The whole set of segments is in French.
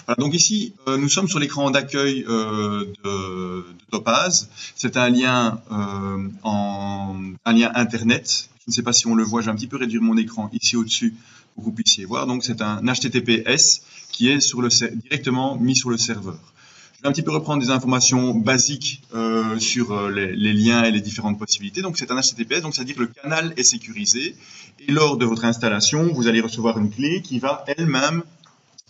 Voilà, donc ici, nous sommes sur l'écran d'accueil de Topaz. C'est un lien, un lien Internet. Je ne sais pas si on le voit, je vais un petit peu réduire mon écran ici au-dessus pour que vous puissiez voir. Donc c'est un HTTPS qui est directement mis sur le serveur. Je vais un petit peu reprendre des informations basiques sur les liens et les différentes possibilités. Donc c'est un HTTPS, donc c'est-à-dire que le canal est sécurisé. Et lors de votre installation, vous allez recevoir une clé qui va elle-même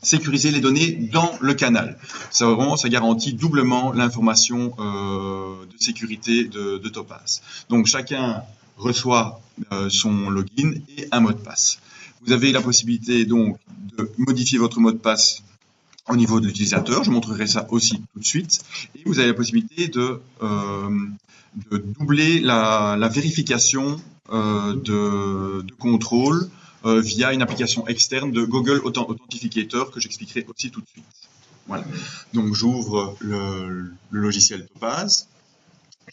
sécuriser les données dans le canal. Ça garantit doublement l'information de sécurité de Topaz. Donc chacun reçoit son login et un mot de passe. Vous avez la possibilité donc de modifier votre mot de passe au niveau de l'utilisateur. Je montrerai ça aussi tout de suite. Et vous avez la possibilité de doubler la vérification de contrôle via une application externe de Google Authenticator que j'expliquerai aussi tout de suite. Voilà. Donc j'ouvre le logiciel Topaz.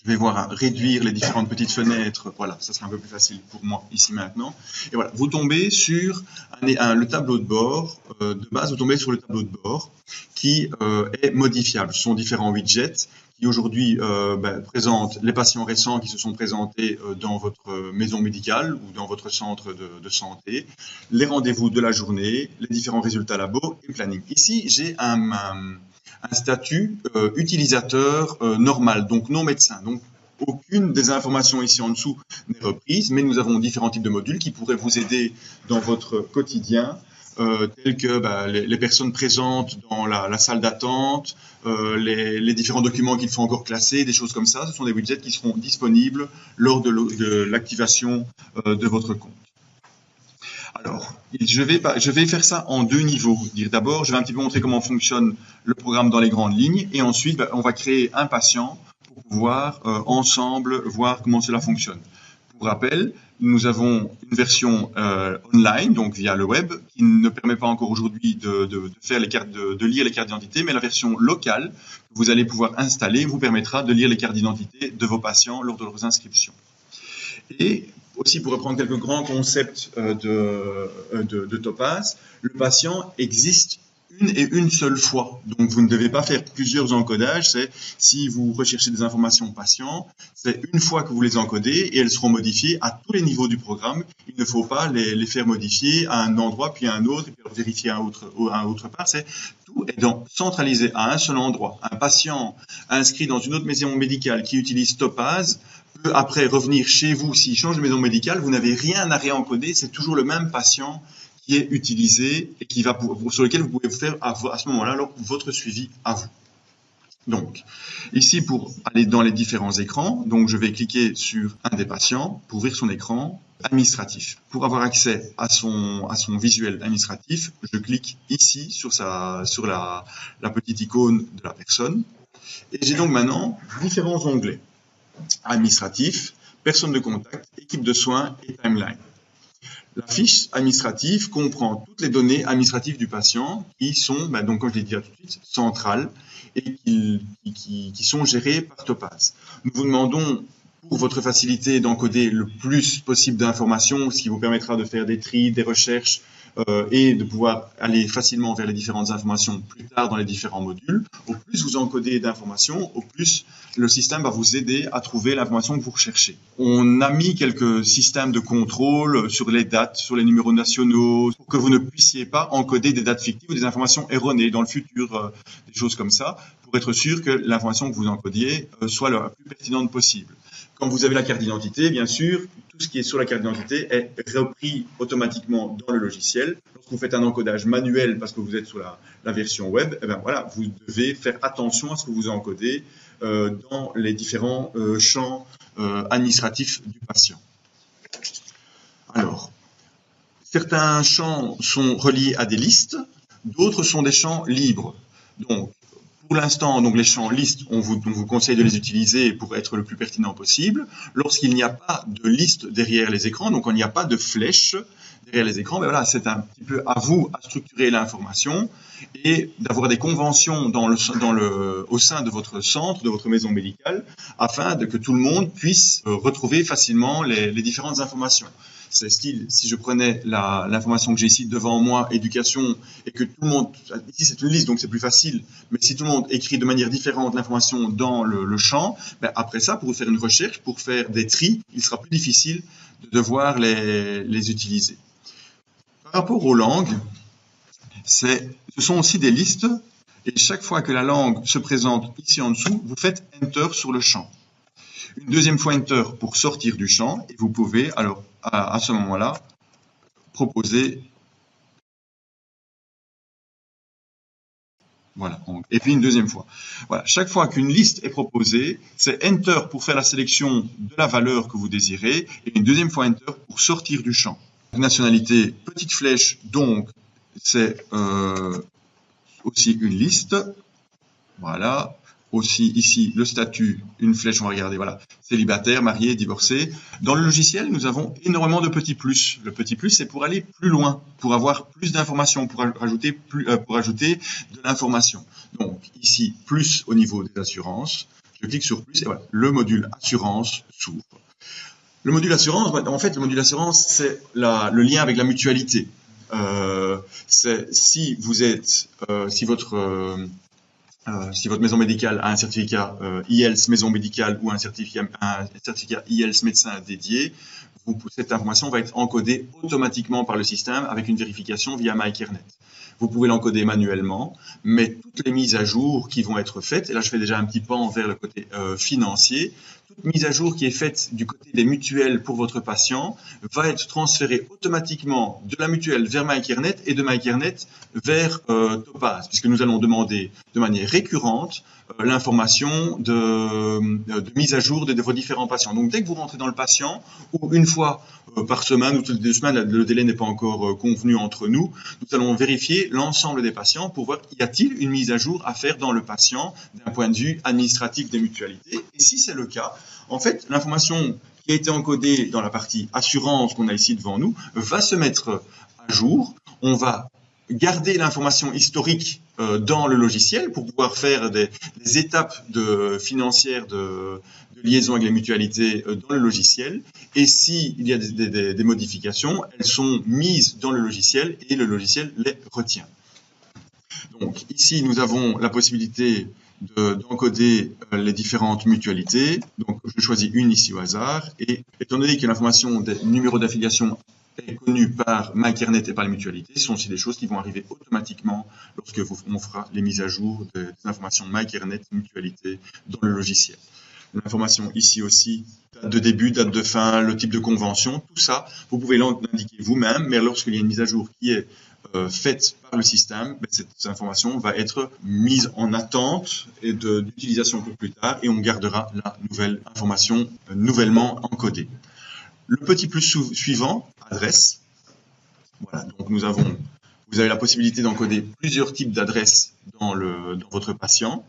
Je vais voir à réduire les différentes petites fenêtres. Voilà, ça sera un peu plus facile pour moi ici maintenant. Et voilà, vous tombez sur le tableau de bord. De base, vous tombez sur le tableau de bord qui est modifiable. Ce sont différents widgets qui aujourd'hui présentent les patients récents qui se sont présentés dans votre maison médicale ou dans votre centre de santé, les rendez-vous de la journée, les différents résultats labo et planning. Ici, j'ai un statut utilisateur normal, donc non médecin. Donc, aucune des informations ici en dessous n'est reprise, mais nous avons différents types de modules qui pourraient vous aider dans votre quotidien, tels que les personnes présentes dans la salle d'attente, les différents documents qu'il faut encore classer, des choses comme ça. Ce sont des widgets qui seront disponibles lors de l'activation de votre compte. Alors, je vais faire ça en deux niveaux. D'abord, je vais un petit peu montrer comment fonctionne le programme dans les grandes lignes et ensuite, on va créer un patient pour pouvoir ensemble voir comment cela fonctionne. Pour rappel, nous avons une version online, donc via le web, qui ne permet pas encore aujourd'hui de lire les cartes d'identité, mais la version locale que vous allez pouvoir installer vous permettra de lire les cartes d'identité de vos patients lors de leurs inscriptions. Et aussi, pour reprendre quelques grands concepts de Topaz, le patient existe une seule fois. Donc, vous ne devez pas faire plusieurs encodages. Si vous recherchez des informations patients, c'est une fois que vous les encodez et elles seront modifiées à tous les niveaux du programme. Il ne faut pas les faire modifier à un endroit puis à un autre et puis vérifier à un autre part. Tout est centralisé à un seul endroit. Un patient inscrit dans une autre maison médicale qui utilise Topaz peut après revenir chez vous. S'il change de maison médicale, vous n'avez rien à réencoder. C'est toujours le même patient qui est utilisé et sur lequel vous pouvez faire à ce moment-là votre suivi à vous. Donc, ici, pour aller dans les différents écrans, donc je vais cliquer sur un des patients pour ouvrir son écran administratif. Pour avoir accès à son visuel administratif, je clique ici sur la petite icône de la personne. Et j'ai donc maintenant différents onglets. Administratif, personne de contact, équipe de soins et timeline. La fiche administrative comprend toutes les données administratives du patient qui sont, donc comme je l'ai dit tout de suite, centrales et qui sont gérées par Topaz. Nous vous demandons, pour votre facilité, d'encoder le plus possible d'informations, ce qui vous permettra de faire des tris, des recherches et de pouvoir aller facilement vers les différentes informations plus tard dans les différents modules. Au plus vous encodez d'informations, au plus le système va vous aider à trouver l'information que vous recherchez. On a mis quelques systèmes de contrôle sur les dates, sur les numéros nationaux, pour que vous ne puissiez pas encoder des dates fictives ou des informations erronées dans le futur, des choses comme ça, pour être sûr que l'information que vous encodiez soit la plus pertinente possible. Quand vous avez la carte d'identité, bien sûr, tout ce qui est sur la carte d'identité est repris automatiquement dans le logiciel. Lorsque vous faites un encodage manuel parce que vous êtes sur la version web, voilà, vous devez faire attention à ce que vous encodez dans les différents champs administratifs du patient. Alors, certains champs sont reliés à des listes, d'autres sont des champs libres. Donc, pour l'instant, les champs listes, on vous conseille de les utiliser pour être le plus pertinent possible. Lorsqu'il n'y a pas de liste derrière les écrans, donc il n'y a pas de flèche derrière les écrans, voilà, c'est un petit peu à vous à structurer l'information et d'avoir des conventions au sein de votre centre, de votre maison médicale, afin que tout le monde puisse retrouver facilement les différentes informations. C'est style, si je prenais l'information que j'ai ici devant moi, éducation, et que tout le monde, ici c'est une liste donc c'est plus facile, mais si tout le monde écrit de manière différente l'information dans le champ, ben après ça, pour faire une recherche, pour faire des tris, il sera plus difficile de devoir les utiliser. Par rapport aux langues, ce sont aussi des listes, et chaque fois que la langue se présente ici en dessous, vous faites Enter sur le champ. Une deuxième fois Enter pour sortir du champ, et vous pouvez, alors, à ce moment-là, proposer. Voilà. Et puis une deuxième fois. Voilà. Chaque fois qu'une liste est proposée, c'est Enter pour faire la sélection de la valeur que vous désirez, et une deuxième fois Enter pour sortir du champ. Nationalité, petite flèche, donc, c'est aussi une liste. Voilà. Aussi ici le statut, une flèche, on va regarder, voilà, célibataire, marié, divorcé. Dans le logiciel, nous avons énormément de petits plus. Le petit plus, c'est pour aller plus loin, pour avoir plus d'informations, pour rajouter de l'information. Donc ici, plus au niveau des assurances. Je clique sur plus et voilà, le module assurance s'ouvre. Le module assurance, en fait, le module assurance, c'est le lien avec la mutualité. Si votre maison médicale a un certificat IELTS maison médicale ou un certificat IELTS médecin dédié, cette information va être encodée automatiquement par le système avec une vérification via MyCareNet. Vous pouvez l'encoder manuellement, mais toutes les mises à jour qui vont être faites, et là je fais déjà un petit pan vers le côté financier, toute mise à jour qui est faite du côté des mutuelles pour votre patient va être transférée automatiquement de la mutuelle vers MyCareNet et de MyCareNet vers Topaz, puisque nous allons demander de manière récurrente l'information de mise à jour de vos différents patients. Donc dès que vous rentrez dans le patient, ou une fois par semaine ou toutes les 2 semaines, le délai n'est pas encore convenu entre nous, nous allons vérifier l'ensemble des patients pour voir y a-t-il une mise à jour à faire dans le patient d'un point de vue administratif des mutualités. Et si c'est le cas, en fait, l'information qui a été encodée dans la partie assurance qu'on a ici devant nous va se mettre à jour. On va garder l'information historique dans le logiciel pour pouvoir faire des étapes financières de liaison avec les mutualités dans le logiciel. Et s'il y a des modifications, elles sont mises dans le logiciel et le logiciel les retient. Donc ici, nous avons la possibilité d'encoder les différentes mutualités. Donc je choisis une ici au hasard. Et étant donné que l'information des numéros d'affiliation est connue par MyCareNet et par les mutualités, ce sont aussi des choses qui vont arriver automatiquement lorsque on fera les mises à jour des informations MyCareNet mutualité dans le logiciel. L'information ici aussi, date de début, date de fin, le type de convention, tout ça, vous pouvez l'indiquer vous-même, mais lorsqu'il y a une mise à jour qui est faite par le système, cette information va être mise en attente d'utilisation pour plus tard et on gardera la nouvelle information nouvellement encodée. Le petit plus suivant, adresse. Voilà, donc vous avez la possibilité d'encoder plusieurs types d'adresses dans votre patient.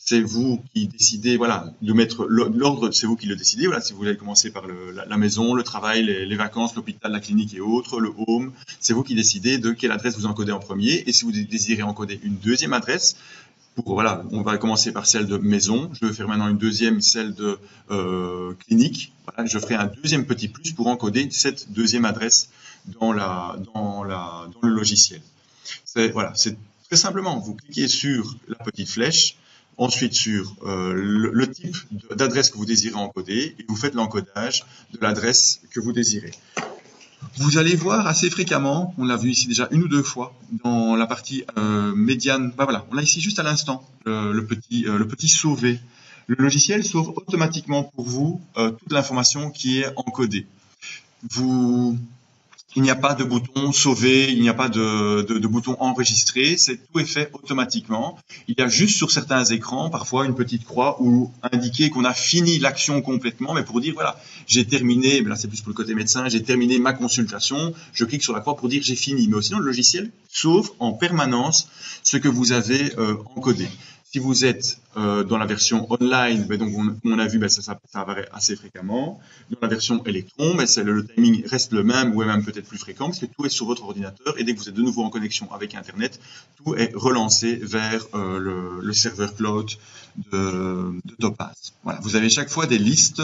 C'est vous qui décidez, voilà, de mettre l'ordre, c'est vous qui le décidez. Voilà, si vous voulez commencer par la maison, le travail, les vacances, l'hôpital, la clinique et autres, le home, c'est vous qui décidez de quelle adresse vous encodez en premier. Et si vous désirez encoder une deuxième adresse, voilà, on va commencer par celle de maison. Je vais faire maintenant une deuxième, celle de clinique. Voilà, je ferai un deuxième petit plus pour encoder cette deuxième adresse dans le logiciel. Voilà, c'est très simplement, vous cliquez sur la petite flèche, ensuite sur le type d'adresse que vous désirez encoder et vous faites l'encodage de l'adresse que vous désirez. Vous allez voir assez fréquemment, on l'a vu ici déjà une ou deux fois, dans la partie médiane, voilà, on l'a ici juste à l'instant, le petit sauver. Le logiciel sauve automatiquement pour vous toute l'information qui est encodée. Il n'y a pas de bouton sauver, il n'y a pas de bouton enregistrer, tout est fait automatiquement. Il y a juste sur certains écrans parfois une petite croix où indiquer qu'on a fini l'action complètement, mais pour dire voilà, j'ai terminé, mais là c'est plus pour le côté médecin, j'ai terminé ma consultation, je clique sur la croix pour dire j'ai fini. Mais sinon le logiciel sauve en permanence ce que vous avez encodé. Si vous êtes dans la version online, donc on a vu, ça apparaît assez fréquemment. Dans la version Electron, le timing reste le même ou est même peut-être plus fréquent parce que tout est sur votre ordinateur et dès que vous êtes de nouveau en connexion avec Internet, tout est relancé vers le serveur cloud de Topaz. Voilà, vous avez chaque fois des listes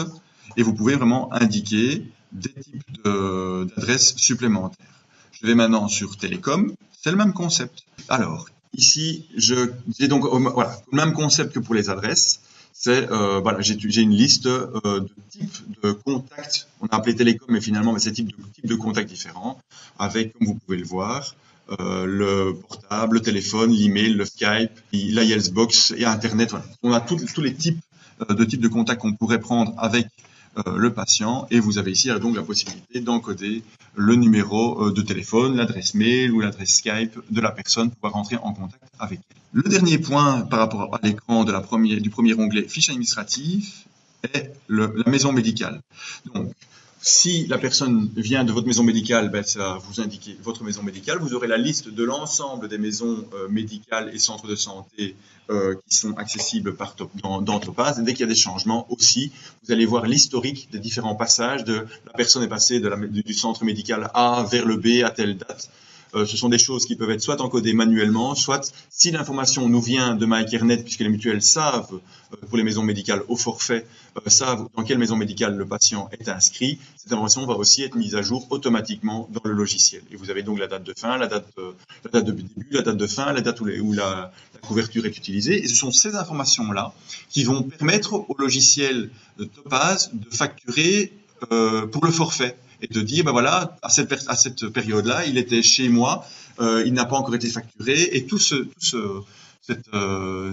et vous pouvez vraiment indiquer des types d'adresses supplémentaires. Je vais maintenant sur Télécom, c'est le même concept. Alors, ici, j'ai donc voilà, le même concept que pour les adresses. C'est voilà, j'ai une liste de types de contacts. On a appelé Télécom, mais finalement, c'est types de contacts différents, avec, comme vous pouvez le voir, le portable, le téléphone, l'email, le Skype, l'IELTS et Internet. Voilà. On a tous les types de contacts qu'on pourrait prendre avec le patient, et vous avez ici donc la possibilité d'encoder le numéro de téléphone, l'adresse mail ou l'adresse Skype de la personne pour pouvoir rentrer en contact avec elle. Le dernier point par rapport à l'écran du premier onglet fiche administrative est la maison médicale. Donc, si la personne vient de votre maison médicale, ben, ça va vous indiquer votre maison médicale. Vous aurez la liste de l'ensemble des maisons médicales et centres de santé qui sont accessibles dans Topaz. Et dès qu'il y a des changements aussi, vous allez voir l'historique des différents passages. La personne est passée du centre médical A vers le B à telle date. Ce sont des choses qui peuvent être soit encodées manuellement, soit si l'information nous vient de MyCareNet, puisque les mutuelles savent, pour les maisons médicales au forfait, savent dans quelle maison médicale le patient est inscrit, cette information va aussi être mise à jour automatiquement dans le logiciel. Et vous avez donc la date de fin, la date de début, la date de fin, la date où la couverture est utilisée. Et ce sont ces informations-là qui vont permettre au logiciel de Topaz de facturer pour le forfait. Et de dire, ben voilà, à cette période-là, il était chez moi, il n'a pas encore été facturé, et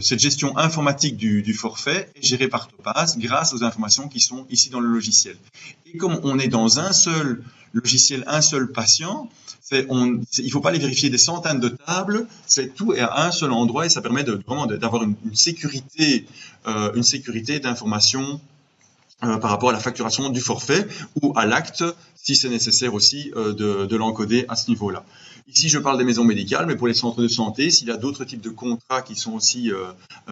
cette gestion informatique du forfait est gérée par Topaz grâce aux informations qui sont ici dans le logiciel. Et comme on est dans un seul logiciel, un seul patient, il ne faut pas les vérifier des centaines de tables, c'est tout est à un seul endroit, et ça permet vraiment d'avoir une sécurité d'information par rapport à la facturation du forfait ou à l'acte, si c'est nécessaire aussi de l'encoder à ce niveau-là. Ici, je parle des maisons médicales, mais pour les centres de santé, s'il y a d'autres types de contrats qui sont aussi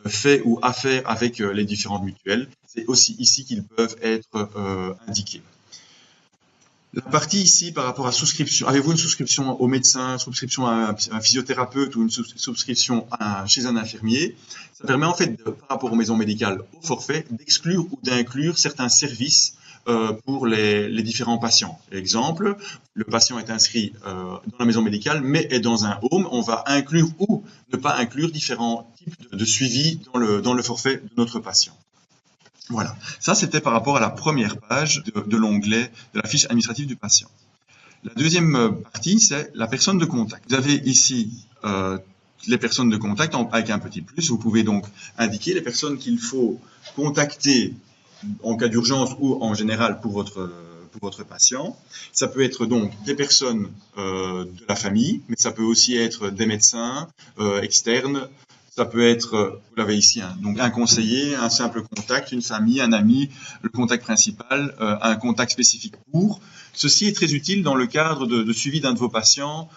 faits ou à faire avec les différentes mutuelles, c'est aussi ici qu'ils peuvent être indiqués. La partie ici par rapport à souscription, avez-vous une souscription au médecin, souscription à un physiothérapeute ou une souscription chez un infirmier? Ça permet en fait, par rapport aux maisons médicales au forfait, d'exclure ou d'inclure certains services pour les différents patients. Exemple, le patient est inscrit dans la maison médicale mais est dans un home, on va inclure ou ne pas inclure différents types de suivi dans le forfait de notre patient. Voilà, ça c'était par rapport à la première page de l'onglet de la fiche administrative du patient. La deuxième partie, c'est la personne de contact. Vous avez ici les personnes de contact avec un petit plus. Vous pouvez donc indiquer les personnes qu'il faut contacter en cas d'urgence ou en général pour votre patient. Ça peut être donc des personnes de la famille, mais ça peut aussi être des médecins externes. Ça peut être, vous l'avez ici, donc un conseiller, un simple contact, une famille, un ami, le contact principal, un contact spécifique pour. Ceci est très utile dans le cadre de suivi d'un de vos patients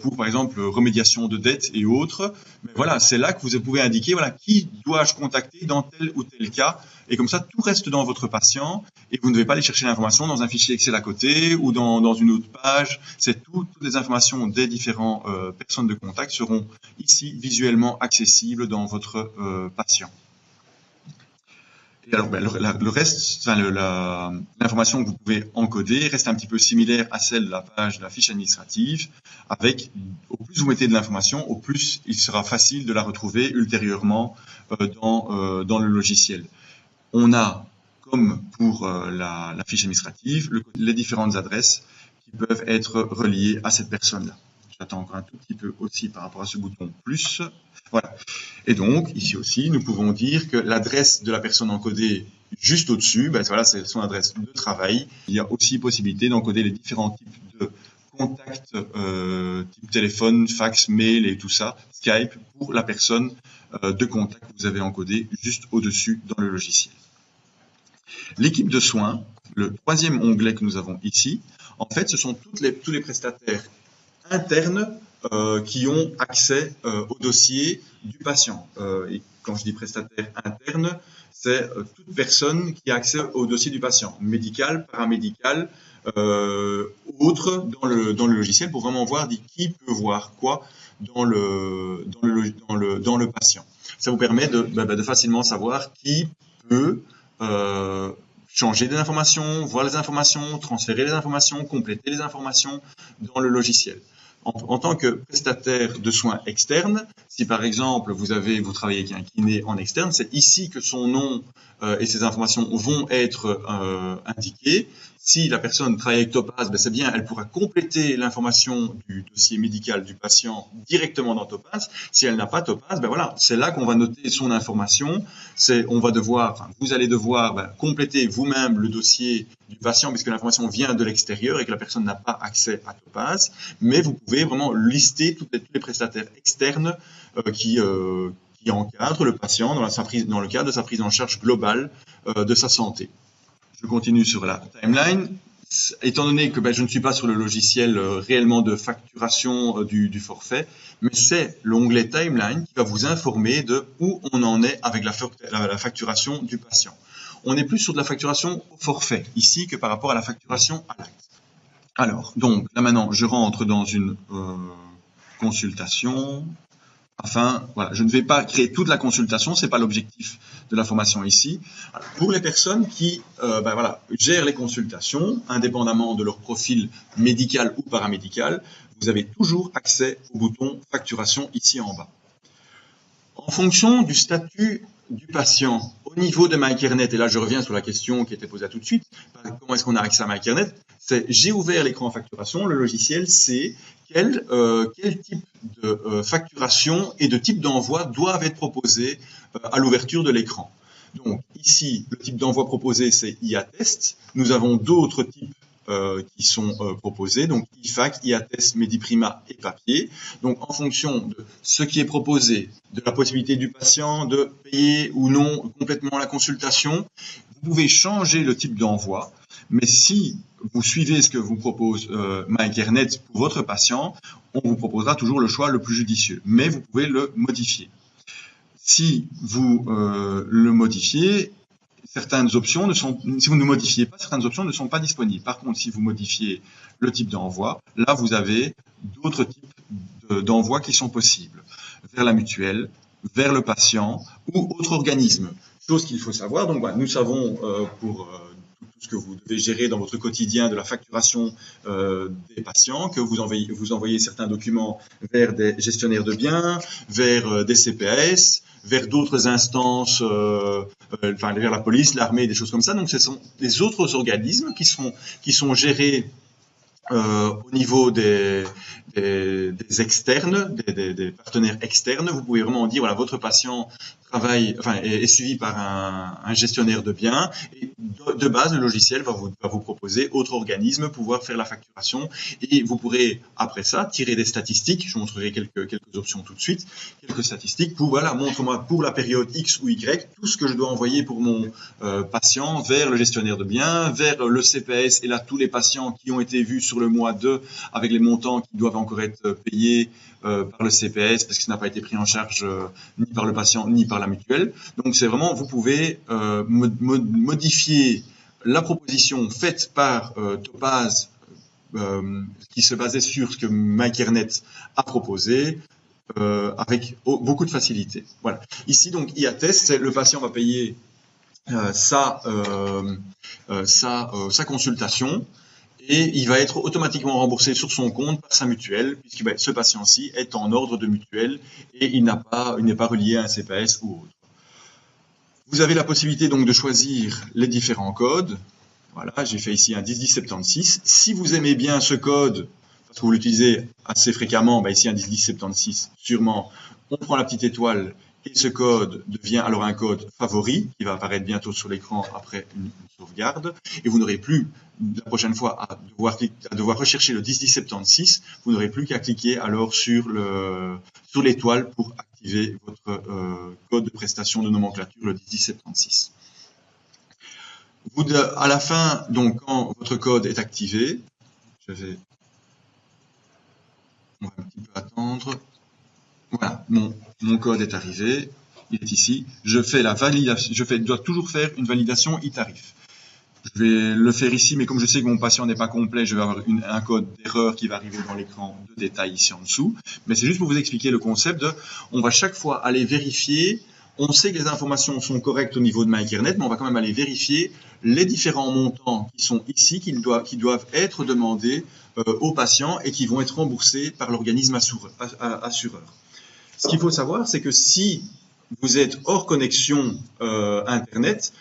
pour, par exemple, remédiation de dettes et autres. Mais voilà, c'est là que vous pouvez indiquer, voilà, qui dois-je contacter dans tel ou tel cas. Et comme ça, tout reste dans votre patient et vous ne devez pas aller chercher l'information dans un fichier Excel à côté ou dans une autre page. C'est toutes les informations des différentes personnes de contact seront ici visuellement accessibles dans votre patient. Et alors, ben, le reste, enfin, l'information que vous pouvez encoder reste un petit peu similaire à celle de la page de la fiche administrative, avec, au plus vous mettez de l'information, au plus il sera facile de la retrouver ultérieurement dans le logiciel. On a, comme pour la fiche administrative, les différentes adresses qui peuvent être reliées à cette personne-là. J'attends encore un tout petit peu aussi par rapport à ce bouton plus. Voilà. Et donc, ici aussi, nous pouvons dire que l'adresse de la personne encodée juste au-dessus, ben voilà, c'est son adresse de travail. Il y a aussi possibilité d'encoder les différents types de contacts, type téléphone, fax, mail et tout ça, Skype, pour la personne de contact que vous avez encodé juste au-dessus dans le logiciel. L'équipe de soins, le troisième onglet que nous avons ici, en fait, ce sont tous les prestataires internes qui ont accès au dossier du patient. Et quand je dis prestataire interne, c'est toute personne qui a accès au dossier du patient, médical, paramédical, autre dans le logiciel pour vraiment voir qui peut voir quoi dans le patient. Ça vous permet de facilement savoir qui peut changer des informations, voir les informations, transférer les informations, compléter les informations dans le logiciel. En tant que prestataire de soins externes, si par exemple vous travaillez avec un kiné en externe, c'est ici que son nom et ses informations vont être indiquées. Si la personne travaille avec Topaz, c'est bien, elle pourra compléter l'information du dossier médical du patient directement dans Topaz. Si elle n'a pas Topaz, voilà, c'est là qu'on va noter son information. Vous allez devoir compléter vous-même le dossier du patient puisque l'information vient de l'extérieur et que la personne n'a pas accès à Topaz. Mais vous pouvez vraiment lister tous les prestataires externes qui encadrent le patient dans le cadre de sa prise en charge globale de sa santé. Je continue sur la timeline. Étant donné que je ne suis pas sur le logiciel réellement de facturation du forfait, mais c'est l'onglet Timeline qui va vous informer de où on en est avec la facturation du patient. On est plus sur de la facturation au forfait ici que par rapport à la facturation à l'acte. Alors, donc là maintenant, je rentre dans une consultation. Enfin, voilà, je ne vais pas créer toute la consultation, c'est pas l'objectif de la formation ici. Alors, pour les personnes qui gèrent les consultations, indépendamment de leur profil médical ou paramédical, vous avez toujours accès au bouton facturation ici en bas. En fonction du statut du patient au niveau de MyCareNet, et là je reviens sur la question qui était posée tout de suite, comment est-ce qu'on a accès à MyCareNet? C'est j'ai ouvert l'écran facturation, le logiciel sait quel type de facturation et de type d'envoi doivent être proposés à l'ouverture de l'écran. Donc ici, le type d'envoi proposé, c'est IATest. Nous avons d'autres types qui sont proposés, donc IFAC, IATest, Mediprima et papier. Donc en fonction de ce qui est proposé, de la possibilité du patient de payer ou non complètement la consultation, vous pouvez changer le type d'envoi, mais si vous suivez ce que vous propose MyCareNet pour votre patient, on vous proposera toujours le choix le plus judicieux, mais vous pouvez le modifier. Si vous le modifiez, si vous ne modifiez pas, certaines options ne sont pas disponibles. Par contre, si vous modifiez le type d'envoi, là, vous avez d'autres types d'envois qui sont possibles. Vers la mutuelle, vers le patient ou autre organisme. Chose qu'il faut savoir. Donc, nous savons pour tout ce que vous devez gérer dans votre quotidien de la facturation des patients, que vous envoyez certains documents vers des gestionnaires de biens, vers des CPAS, vers d'autres instances, vers la police, l'armée, des choses comme ça. Donc, ce sont des autres organismes qui sont gérés au niveau des externes, des partenaires externes. Vous pouvez vraiment dire, voilà, votre patient est suivi par un gestionnaire de biens et de base, le logiciel va vous proposer autre organisme pouvoir faire la facturation et vous pourrez après ça tirer des statistiques. Je vous montrerai quelques options tout de suite, quelques statistiques pour voilà, montre-moi pour la période X ou Y tout ce que je dois envoyer pour mon patient vers le gestionnaire de biens, vers le CPS et là tous les patients qui ont été vus sur le mois 2 avec les montants qui doivent encore être payés par le CPS parce que ça n'a pas été pris en charge ni par le patient ni par la mutuelle. Donc c'est vraiment, vous pouvez modifier la proposition faite par Topaz qui se basait sur ce que MyCareNet a proposé avec beaucoup de facilité. Voilà. Ici donc IATest, le patient va payer sa consultation et il va être automatiquement remboursé sur son compte par sa mutuelle, puisque ce patient-ci est en ordre de mutuelle et il n'est pas relié à un CPS ou autre. Vous avez la possibilité donc de choisir les différents codes. Voilà, j'ai fait ici un 101076. Si vous aimez bien ce code, parce que vous l'utilisez assez fréquemment, ici un 101076, sûrement, on prend la petite étoile et ce code devient alors un code favori qui va apparaître bientôt sur l'écran après une sauvegarde. Et vous n'aurez plus, la prochaine fois, à devoir rechercher le 101076. Vous n'aurez plus qu'à cliquer alors sur l'étoile pour activer votre code de prestation de nomenclature, le 101076. À la fin, donc, quand votre code est activé, on va un petit peu attendre. Voilà, mon code est arrivé, il est ici. Je fais la validation, je dois toujours faire une validation e-tarif. Je vais le faire ici, mais comme je sais que mon patient n'est pas complet, je vais avoir un code d'erreur qui va arriver dans l'écran de détail ici en dessous. Mais c'est juste pour vous expliquer le concept de, on va chaque fois aller vérifier on sait que les informations sont correctes au niveau de MyCareNet, mais on va quand même aller vérifier les différents montants qui sont ici, qui doivent être demandés aux patients et qui vont être remboursés par l'organisme assureur. Ce qu'il faut savoir, c'est que si vous êtes hors connexion Internet,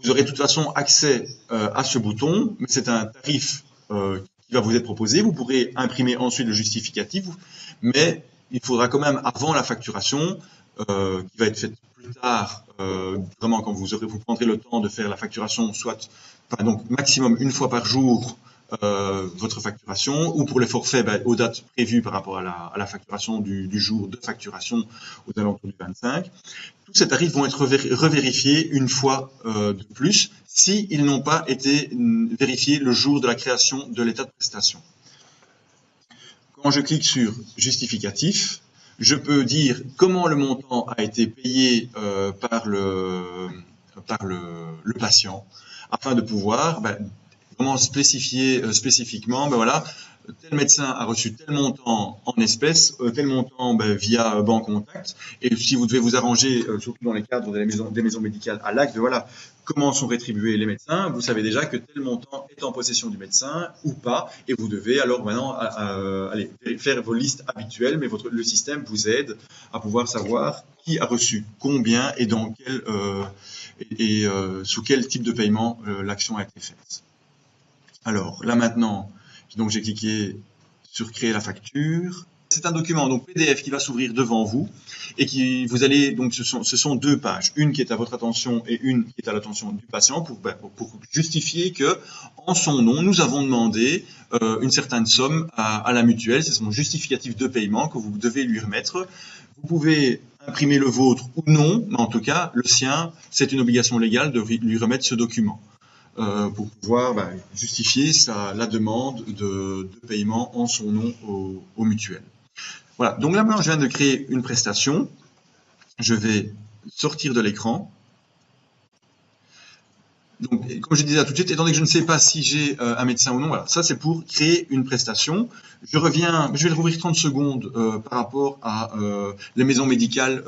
vous aurez de toute façon accès à ce bouton, mais c'est un tarif qui va vous être proposé. Vous pourrez imprimer ensuite le justificatif, mais il faudra quand même, avant la facturation, qui va être faite plus tard, vraiment quand vous prendrez le temps de faire la facturation, donc maximum une fois par jour, votre facturation, ou pour les forfaits aux dates prévues par rapport à la facturation du jour de facturation aux alentours du 25. Tous ces tarifs vont être revérifiés une fois de plus s'ils n'ont pas été vérifiés le jour de la création de l'état de prestation. Quand je clique sur justificatif, je peux dire comment le montant a été payé par le patient, afin de pouvoir vraiment spécifier spécifiquement, voilà, tel médecin a reçu tel montant en espèces, tel montant via banque contact. Et si vous devez vous arranger, surtout dans les cadres des maisons médicales à l'acte, voilà, comment sont rétribués les médecins, vous savez déjà que tel montant est en possession du médecin ou pas, et vous devez alors maintenant aller faire vos listes habituelles, mais le système vous aide à pouvoir savoir qui a reçu combien et dans quel sous quel type de paiement l'action a été faite. Alors là maintenant, donc j'ai cliqué sur créer la facture. C'est un document donc PDF qui va s'ouvrir devant vous et qui vous allez donc ce sont deux pages, une qui est à votre attention et une qui est à l'attention du patient pour justifier que en son nom nous avons demandé une certaine somme à la mutuelle. C'est son justificatif de paiement que vous devez lui remettre. Vous pouvez imprimer le vôtre ou non, mais en tout cas le sien, c'est une obligation légale de lui remettre ce document. Pour pouvoir justifier la demande de paiement en son nom au mutuel. Voilà, donc là maintenant je viens de créer une prestation, je vais sortir de l'écran. Donc comme je disais tout de suite, étant donné que je ne sais pas si j'ai un médecin ou non, voilà, ça c'est pour créer une prestation. Je vais le rouvrir 30 secondes par rapport à les maisons médicales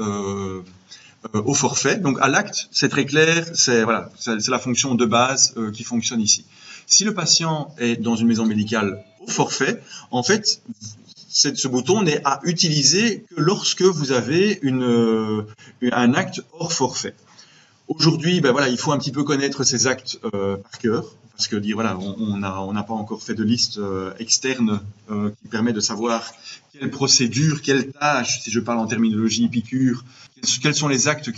au forfait. Donc à l'acte, c'est très clair, c'est la fonction de base qui fonctionne ici. Si le patient est dans une maison médicale au forfait, en fait, ce bouton n'est à utiliser que lorsque vous avez un acte hors forfait. Aujourd'hui, il faut un petit peu connaître ces actes par cœur, parce que on n'a pas encore fait de liste externe qui permet de savoir quelle procédure, quelle tâche, si je parle en terminologie piqûre, quels sont les actes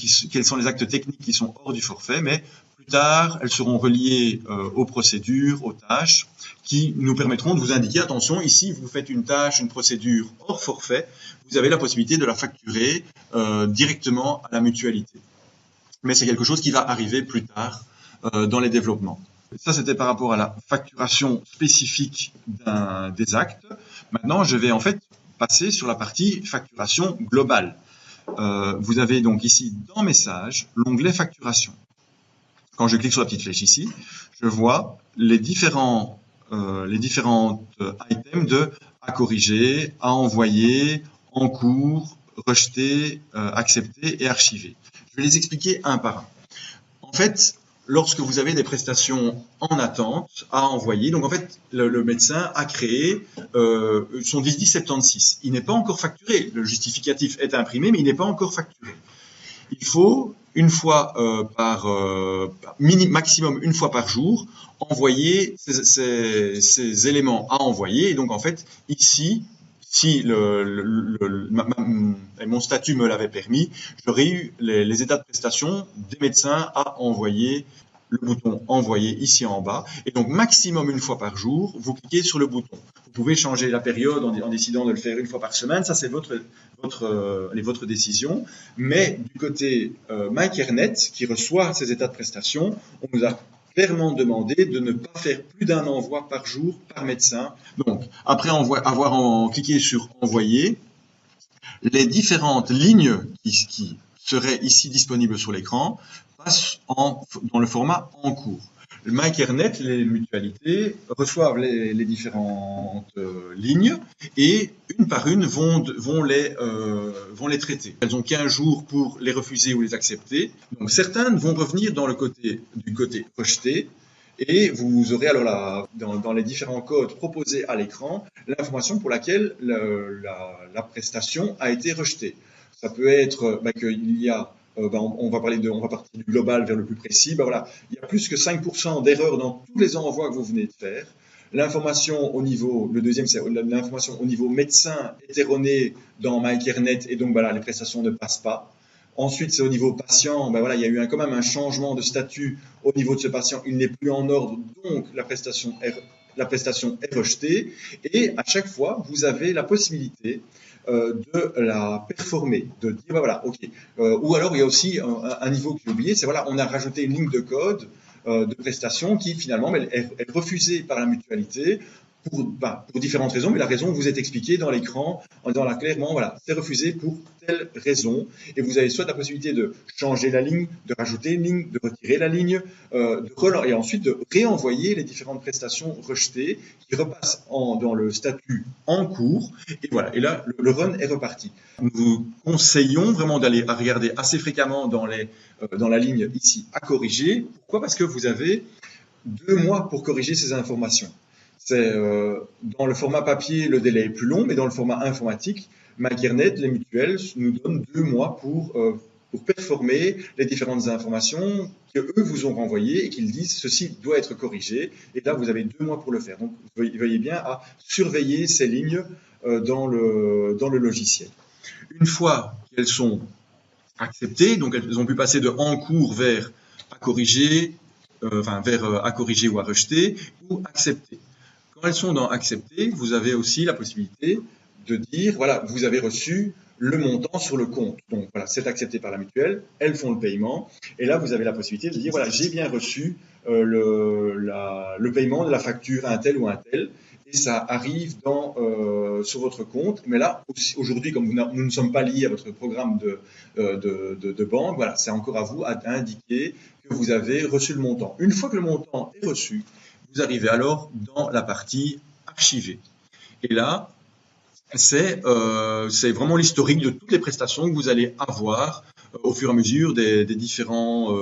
techniques qui sont hors du forfait, mais plus tard, elles seront reliées aux procédures, aux tâches, qui nous permettront de vous indiquer, attention, ici, vous faites une tâche, une procédure hors forfait, vous avez la possibilité de la facturer directement à la mutualité. Mais c'est quelque chose qui va arriver plus tard dans les développements. Ça, c'était par rapport à la facturation spécifique des actes. Maintenant, je vais en fait passer sur la partie facturation globale. Vous avez donc ici, dans Messages, l'onglet Facturation. Quand je clique sur la petite flèche ici, je vois les différentes items de à corriger, à envoyer, en cours, rejeter, accepter et archiver. Je vais les expliquer un par un. En fait, lorsque vous avez des prestations en attente à envoyer, donc en fait, le médecin a créé son 10-10-76. Il n'est pas encore facturé. Le justificatif est imprimé, mais il n'est pas encore facturé. Il faut, une fois maximum une fois par jour, envoyer ces éléments à envoyer. Et donc, en fait, ici, si mon statut me l'avait permis, j'aurais eu les états de prestation des médecins à envoyer, le bouton envoyer ici en bas. Et donc, maximum une fois par jour, vous cliquez sur le bouton. Vous pouvez changer la période en décidant de le faire une fois par semaine. Ça, c'est votre décision. Mais du côté MyCareNet, qui reçoit ces états de prestation, on nous a clairement demandé de ne pas faire plus d'un envoi par jour par médecin. Donc, après avoir cliqué sur envoyer, les différentes lignes qui seraient ici disponibles sur l'écran passent dans le format en cours. MyCareNet, les mutualités, reçoivent les différentes lignes et une par une vont les traiter. Elles ont 15 jours pour les refuser ou les accepter. Donc certaines vont revenir du côté rejeté. Et vous aurez alors dans les différents codes proposés à l'écran l'information pour laquelle la prestation a été rejetée. Ça peut être qu'il y a, on va partir du global vers le plus précis. Voilà, il y a plus que 5% d'erreurs dans tous les envois que vous venez de faire. L'information au niveau, le deuxième, c'est l'information au niveau médecin est erronée dans MyCareNet et donc les prestations ne passent pas. Ensuite, c'est au niveau patient, il y a eu quand même un changement de statut au niveau de ce patient, il n'est plus en ordre, donc la prestation est rejetée. Et à chaque fois, vous avez la possibilité de la performer, de dire, ok. Ou alors, il y a aussi un niveau que j'ai oublié, c'est on a rajouté une ligne de code de prestation qui finalement est refusée par la mutualité pour différentes raisons, mais la raison vous est expliquée dans l'écran, en disant là clairement, c'est refusé pour telle raison, et vous avez soit la possibilité de changer la ligne, de rajouter une ligne, de retirer la ligne, et ensuite de réenvoyer les différentes prestations rejetées qui repassent dans le statut en cours, et là, le run est reparti. Nous vous conseillons vraiment d'aller regarder assez fréquemment dans la ligne ici à corriger. Pourquoi? Parce que vous avez 2 mois pour corriger ces informations. C'est dans le format papier, le délai est plus long, mais dans le format informatique, MyCareNet, les mutuelles nous donnent 2 mois pour performer les différentes informations qu'eux vous ont renvoyées et qu'ils disent ceci doit être corrigé. Et là, vous avez 2 mois pour le faire. Donc, veuillez bien à surveiller ces lignes dans le logiciel. Une fois qu'elles sont acceptées, donc elles ont pu passer de en cours vers à corriger, vers à corriger ou à rejeter, ou accepter. Quand elles sont dans accepter, vous avez aussi la possibilité de dire, vous avez reçu le montant sur le compte. Donc c'est accepté par la mutuelle, elles font le paiement, et là vous avez la possibilité de dire, j'ai bien reçu le paiement de la facture à un tel ou un tel, et ça arrive sur votre compte. Mais là, aujourd'hui, comme nous ne sommes pas liés à votre programme de banque, c'est encore à vous d'indiquer que vous avez reçu le montant. Une fois que le montant est reçu, vous arrivez alors dans la partie archivée. Et là, c'est vraiment l'historique de toutes les prestations que vous allez avoir au fur et à mesure des différentes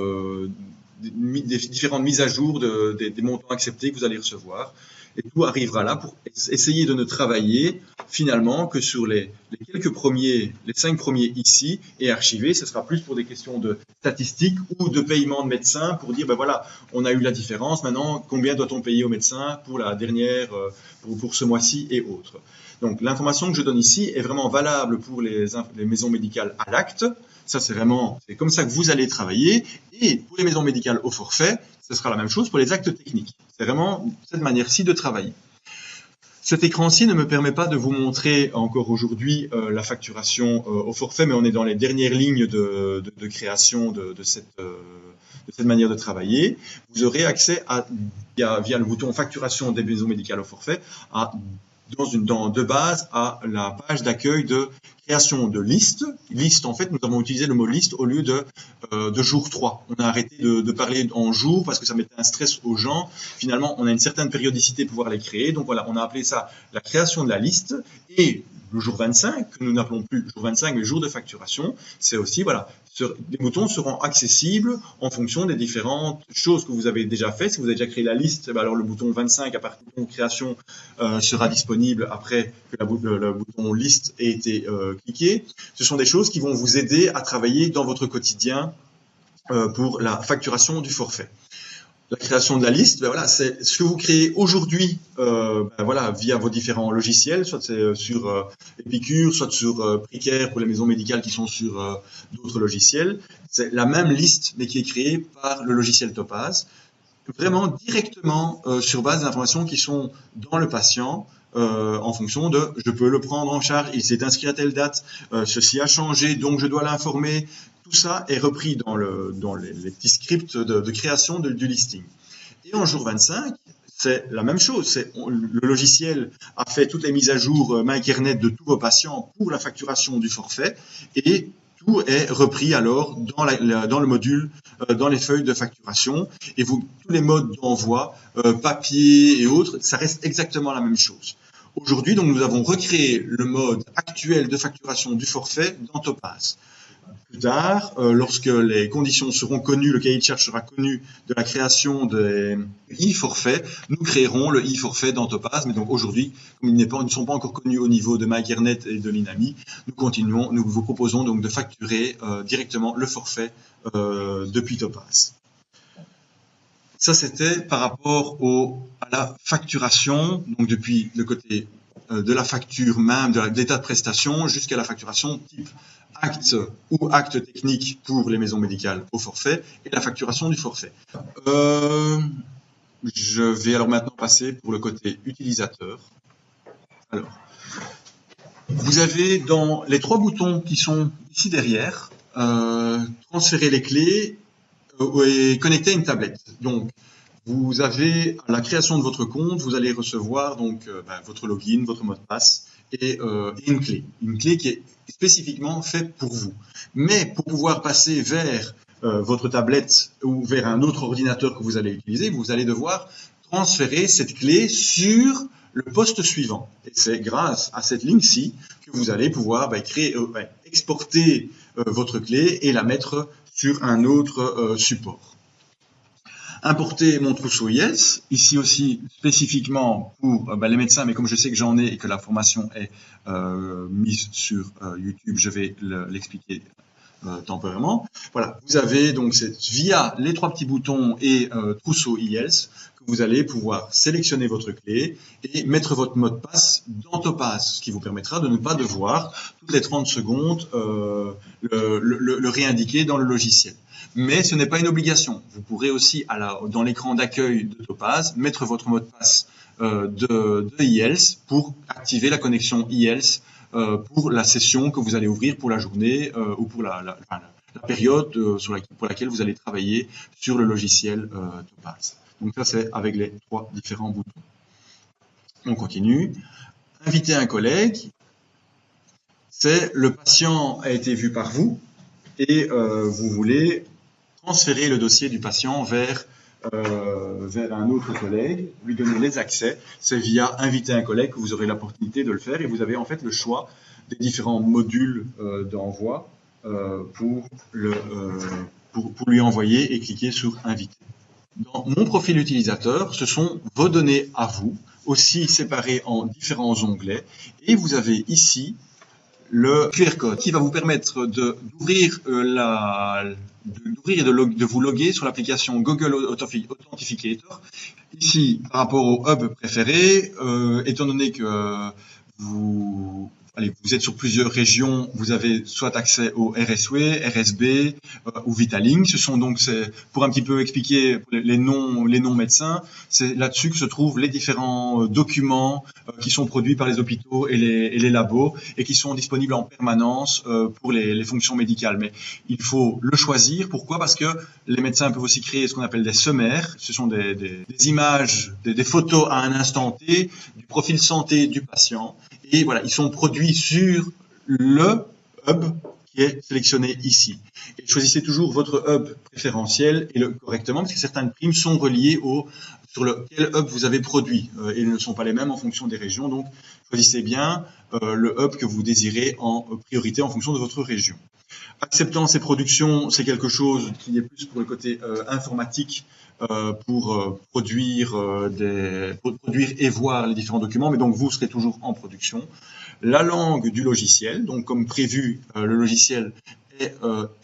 mises à jour des montants acceptés que vous allez recevoir. Et tout arrivera là pour essayer de ne travailler finalement que sur les 5 premiers ici, et archiver, ce sera plus pour des questions de statistiques ou de paiement de médecin pour dire, on a eu la différence, maintenant combien doit-on payer au médecin pour la dernière, pour ce mois-ci et autres. Donc l'information que je donne ici est vraiment valable pour les maisons médicales à l'acte. Ça, c'est comme ça que vous allez travailler. Et pour les maisons médicales au forfait, ce sera la même chose pour les actes techniques. C'est vraiment cette manière-ci de travailler. Cet écran-ci ne me permet pas de vous montrer encore aujourd'hui la facturation au forfait, mais on est dans les dernières lignes de création de cette manière de travailler. Vous aurez accès via le bouton facturation des maisons médicales au forfait de base à la page d'accueil de création de liste. Liste, en fait, nous avons utilisé le mot liste au lieu de jour 3. On a arrêté de parler en jour parce que ça mettait un stress aux gens. Finalement, on a une certaine périodicité pour pouvoir les créer. Donc voilà, on a appelé ça la création de la liste. Et le jour 25, que nous n'appelons plus le jour 25, mais le jour de facturation, c'est aussi, les boutons seront accessibles en fonction des différentes choses que vous avez déjà faites. Si vous avez déjà créé la liste, alors le bouton 25 à partir de création sera disponible après que le bouton liste ait été cliqué. Ce sont des choses qui vont vous aider à travailler dans votre quotidien pour la facturation du forfait. La création de la liste, c'est ce que vous créez aujourd'hui via vos différents logiciels, soit c'est sur Epicure, soit sur Precare pour les maisons médicales qui sont sur d'autres logiciels. C'est la même liste, mais qui est créée par le logiciel Topaz, vraiment directement sur base d'informations qui sont dans le patient, en fonction de je peux le prendre en charge, il s'est inscrit à telle date, ceci a changé, donc je dois l'informer. Tout ça est repris dans les petits scripts de création du listing. Et en jour 25, c'est la même chose. Le logiciel a fait toutes les mises à jour MyCareNet de tous vos patients pour la facturation du forfait. Et tout est repris alors dans le module, dans les feuilles de facturation. Et tous les modes d'envoi, papier et autres, ça reste exactement la même chose. Aujourd'hui, donc, nous avons recréé le mode actuel de facturation du forfait dans Topaz. Plus tard, lorsque les conditions seront connues, le cahier de charge sera connu de la création des e-forfaits, nous créerons le e-forfait dans Topaz. Mais donc aujourd'hui, comme ils ne sont pas encore connus au niveau de MyGuernet et de l'INAMI, nous vous proposons donc de facturer directement le forfait depuis Topaz. Ça, c'était par rapport à la facturation, donc depuis le côté de la facture même, de l'état de prestation, jusqu'à la facturation type acte ou acte technique pour les maisons médicales au forfait et la facturation du forfait. Je vais alors maintenant passer pour le côté utilisateur. Alors, vous avez dans les 3 boutons qui sont ici derrière, transférer les clés et connecter une tablette. Donc, vous avez à la création de votre compte, vous allez recevoir donc votre login, votre mot de passe et une clé qui est spécifiquement faite pour vous. Mais pour pouvoir passer vers votre tablette ou vers un autre ordinateur que vous allez utiliser, vous allez devoir transférer cette clé sur le poste suivant. Et c'est grâce à cette ligne-ci que vous allez pouvoir exporter votre clé et la mettre sur un autre support. Importer mon trousseau IELTS, ici aussi spécifiquement pour les médecins, mais comme je sais que j'en ai et que la formation est mise sur YouTube, je vais l'expliquer temporairement. Voilà, vous avez donc via les 3 petits boutons et trousseau IELTS que vous allez pouvoir sélectionner votre clé et mettre votre mot de passe dans Topaz, ce qui vous permettra de ne pas devoir toutes les 30 secondes le réindiquer dans le logiciel. Mais ce n'est pas une obligation. Vous pourrez aussi, dans l'écran d'accueil de Topaz, mettre votre mot de passe de IELTS pour activer la connexion IELTS pour la session que vous allez ouvrir pour la journée ou pour la période pour laquelle vous allez travailler sur le logiciel Topaz. Donc ça, c'est avec les 3 différents boutons. On continue. Inviter un collègue. C'est le patient a été vu par vous et vous voulez transférer le dossier du patient vers un autre collègue, lui donner les accès. C'est via inviter un collègue que vous aurez l'opportunité de le faire et vous avez en fait le choix des différents modules d'envoi pour lui envoyer et cliquer sur inviter. Dans mon profil utilisateur, ce sont vos données à vous, aussi séparées en différents onglets et vous avez ici le QR code qui va vous permettre d'ouvrir et de vous loguer sur l'application Google Authentificator. Ici, par rapport au hub préféré, étant donné que vous êtes sur plusieurs régions, vous avez soit accès au RSW, RSB ou Vitalink. Ce sont donc, pour un petit peu expliquer les noms médecins, c'est là-dessus que se trouvent les différents documents qui sont produits par les hôpitaux et les labos et qui sont disponibles en permanence pour les fonctions médicales. Mais il faut le choisir. Pourquoi? Parce que les médecins peuvent aussi créer ce qu'on appelle des sommaires. Ce sont des images, des photos à un instant T du profil santé du patient. Et voilà, ils sont produits sur le hub qui est sélectionné ici. Et choisissez toujours votre hub préférentiel et correctement, parce que certaines primes sont reliées sur lequel hub vous avez produit. Et ils ne sont pas les mêmes en fonction des régions. Donc, choisissez bien le hub que vous désirez en priorité en fonction de votre région. Acceptant ces productions, c'est quelque chose qui est plus pour le côté informatique, pour produire et voir les différents documents, mais donc vous serez toujours en production. La langue du logiciel, donc comme prévu, le logiciel est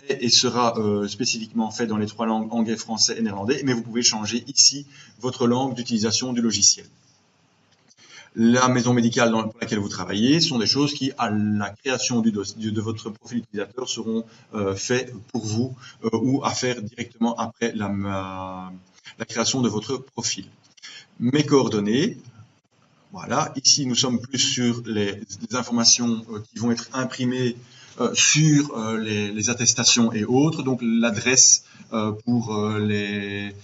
et sera spécifiquement fait dans les 3 langues, anglais, français et néerlandais, mais vous pouvez changer ici votre langue d'utilisation du logiciel. La maison médicale pour laquelle vous travaillez sont des choses qui, à la création de votre profil utilisateur, seront faits pour vous ou à faire directement après la création de votre profil. Mes coordonnées, voilà, ici nous sommes plus sur les informations qui vont être imprimées sur les attestations et autres, donc l'adresse pour les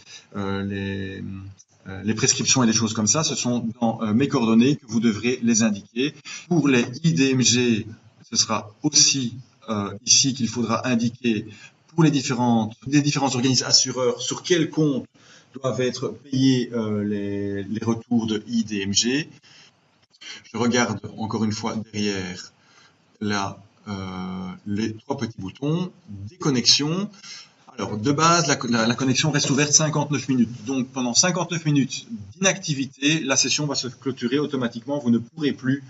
prescriptions et des choses comme ça, ce sont dans mes coordonnées que vous devrez les indiquer. Pour les IDMG, ce sera aussi ici qu'il faudra indiquer pour les différents organismes assureurs sur quel compte doivent être payés les retours de IDMG. Je regarde encore une fois derrière là, les trois petits boutons, déconnexion. Alors, de base, la connexion reste ouverte 59 minutes. Donc, pendant 59 minutes d'inactivité, la session va se clôturer automatiquement. Vous ne pourrez plus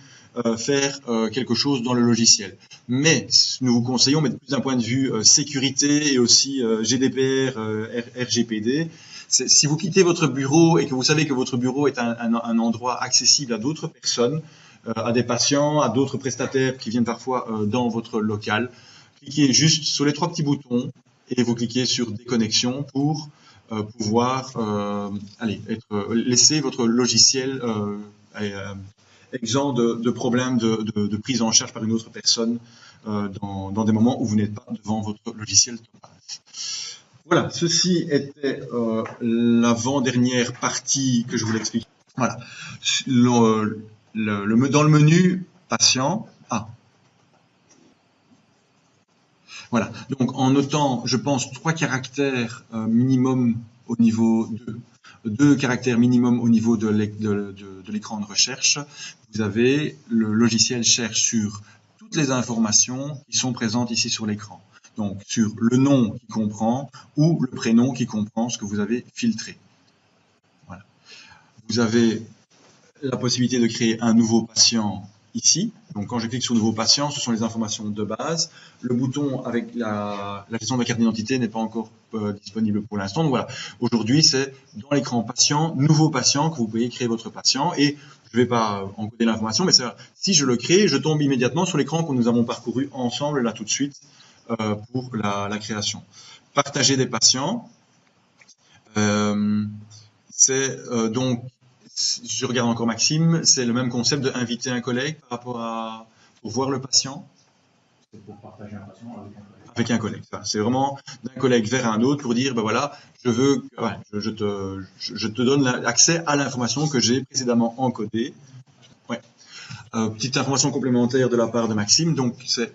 faire quelque chose dans le logiciel. Mais nous vous conseillons, mais plus d'un point de vue sécurité et aussi GDPR, RGPD, si vous quittez votre bureau et que vous savez que votre bureau est un endroit accessible à d'autres personnes, à des patients, à d'autres prestataires qui viennent parfois dans votre local, cliquez juste sur les trois petits boutons et vous cliquez sur déconnexion pour pouvoir laisser votre logiciel exempt de problèmes de prise en charge par une autre personne dans des moments où vous n'êtes pas devant votre logiciel Topaz. Voilà, ceci était l'avant-dernière partie que je voulais expliquer. Voilà, dans le menu patient. Voilà, donc en notant, je pense, 3 caractères minimum au niveau deux caractères minimum au niveau de l'écran de recherche, vous avez le logiciel cherche sur toutes les informations qui sont présentes ici sur l'écran. Donc sur le nom qui comprend ou le prénom qui comprend ce que vous avez filtré. Voilà. Vous avez la possibilité de créer un nouveau patient ici. Donc quand je clique sur nouveau patient, ce sont les informations de base. Le bouton avec la gestion de la carte d'identité n'est pas encore disponible pour l'instant. Donc voilà, aujourd'hui c'est dans l'écran patient, nouveau patient, que vous pouvez créer votre patient. Et je ne vais pas encoder l'information, mais si je le crée, je tombe immédiatement sur l'écran que nous avons parcouru ensemble là tout de suite pour la création. Partager des patients. C'est donc, je regarde encore Maxime, c'est le même concept d'inviter un collègue par rapport à pour voir le patient. C'est pour partager un patient avec un collègue. C'est vraiment d'un collègue vers un autre pour dire, ben voilà, je te donne accès à l'information que j'ai précédemment encodée. Ouais. Petite information complémentaire de la part de Maxime, donc c'est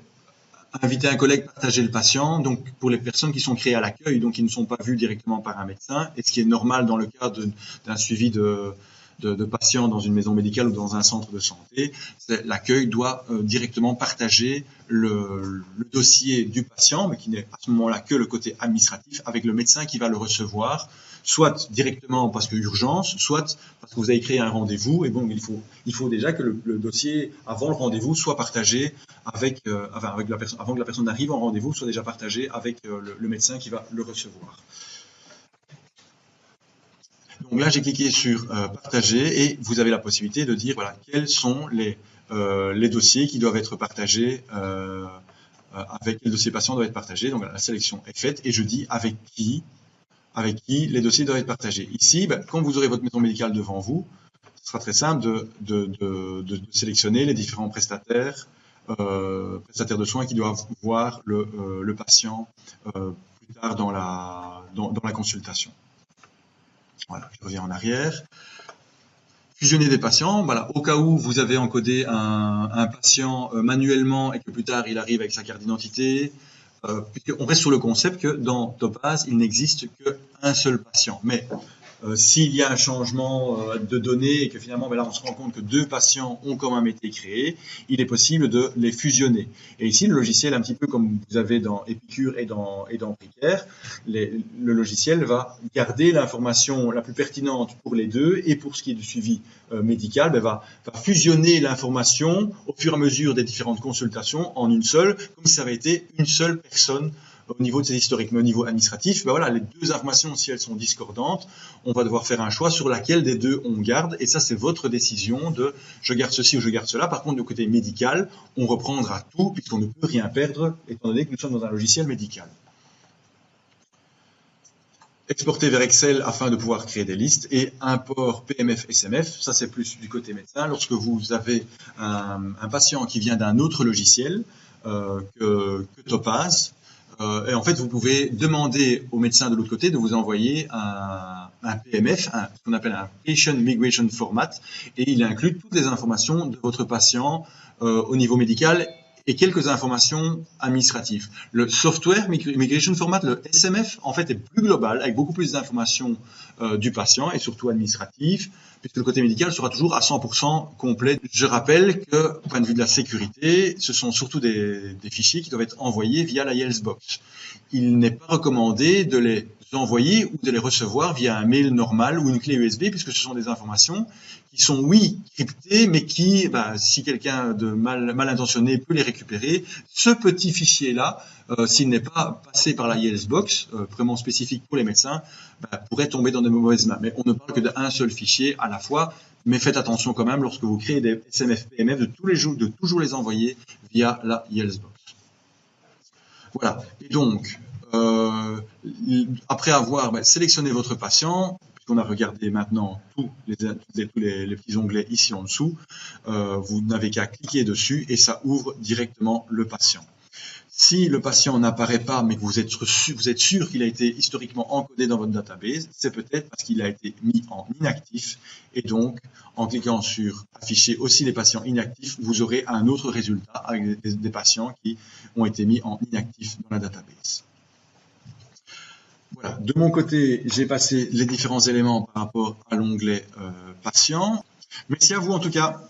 inviter un collègue, partager le patient, donc pour les personnes qui sont créées à l'accueil, donc qui ne sont pas vues directement par un médecin, et ce qui est normal dans le cadre d'un suivi de patients dans une maison médicale ou dans un centre de santé, l'accueil doit directement partager le dossier du patient, mais qui n'est à ce moment-là que le côté administratif, avec le médecin qui va le recevoir, soit directement parce que urgence, soit parce que vous avez créé un rendez-vous, et bon, il faut déjà que le dossier, avant le rendez-vous, soit partagé avec la personne, avant que la personne arrive en rendez-vous, soit déjà partagé avec le médecin qui va le recevoir. Donc là, j'ai cliqué sur partager et vous avez la possibilité de dire voilà, quels sont les dossiers qui doivent être partagés, avec les dossiers patients doivent être partagés. Donc la sélection est faite et je dis avec qui les dossiers doivent être partagés. Ici, quand vous aurez votre maison médicale devant vous, ce sera très simple de sélectionner les différents prestataires de soins qui doivent voir le patient plus tard dans la consultation. Voilà, je reviens en arrière. Fusionner des patients, voilà, au cas où vous avez encodé un patient manuellement et que plus tard il arrive avec sa carte d'identité, puisqu'on reste sur le concept que dans Topaz, il n'existe qu'un seul patient. Mais s'il y a un changement de données et que finalement, là, on se rend compte que 2 patients ont quand même été créés, il est possible de les fusionner. Et ici, le logiciel, un petit peu comme vous avez dans Epicure et dans Precare, le logiciel va garder l'information la plus pertinente pour les deux et pour ce qui est du suivi médical, va fusionner l'information au fur et à mesure des différentes consultations en une seule, comme si ça avait été une seule personne au niveau de ces historiques. Mais au niveau administratif, voilà, les 2 informations, si elles sont discordantes, on va devoir faire un choix sur laquelle des 2 on garde, et ça c'est votre décision de je garde ceci ou je garde cela. Par contre, du côté médical, on reprendra tout puisqu'on ne peut rien perdre étant donné que nous sommes dans un logiciel médical. Exporter vers Excel afin de pouvoir créer des listes et import PMF SMF, ça c'est plus du côté médecin. Lorsque vous avez un patient qui vient d'un autre logiciel que Topaz, et en fait, vous pouvez demander au médecin de l'autre côté de vous envoyer un PMF, ce qu'on appelle un Patient Migration Format, et il inclut toutes les informations de votre patient au niveau médical et quelques informations administratives. Le Software Migration Format, le SMF, en fait, est plus global, avec beaucoup plus d'informations du patient et surtout administratives, puisque le côté médical sera toujours à 100% complet. Je rappelle que, au point de vue de la sécurité, ce sont surtout des fichiers qui doivent être envoyés via la Yellsbox. Il n'est pas recommandé de les envoyer ou de les recevoir via un mail normal ou une clé USB, puisque ce sont des informations qui sont, oui, cryptées, mais qui, si quelqu'un de mal intentionné peut les récupérer, ce petit fichier-là, s'il n'est pas passé par la Yellsbox, vraiment spécifique pour les médecins, pourrait tomber dans de mauvaises mains. Mais on ne parle que d'un seul fichier à la fois, mais faites attention quand même lorsque vous créez des SMF, PMF, de toujours les envoyer via la Yellsbox. Voilà. Et donc, après avoir sélectionné votre patient, puisqu'on a regardé maintenant tous les petits onglets ici en dessous, vous n'avez qu'à cliquer dessus et ça ouvre directement le patient. Si le patient n'apparaît pas, mais que vous êtes sûr qu'il a été historiquement encodé dans votre database, c'est peut-être parce qu'il a été mis en inactif. Et donc, en cliquant sur « Afficher aussi les patients inactifs », vous aurez un autre résultat avec des patients qui ont été mis en inactif dans la database. Voilà. De mon côté, j'ai passé les différents éléments par rapport à l'onglet « Patient ». Merci à vous en tout cas.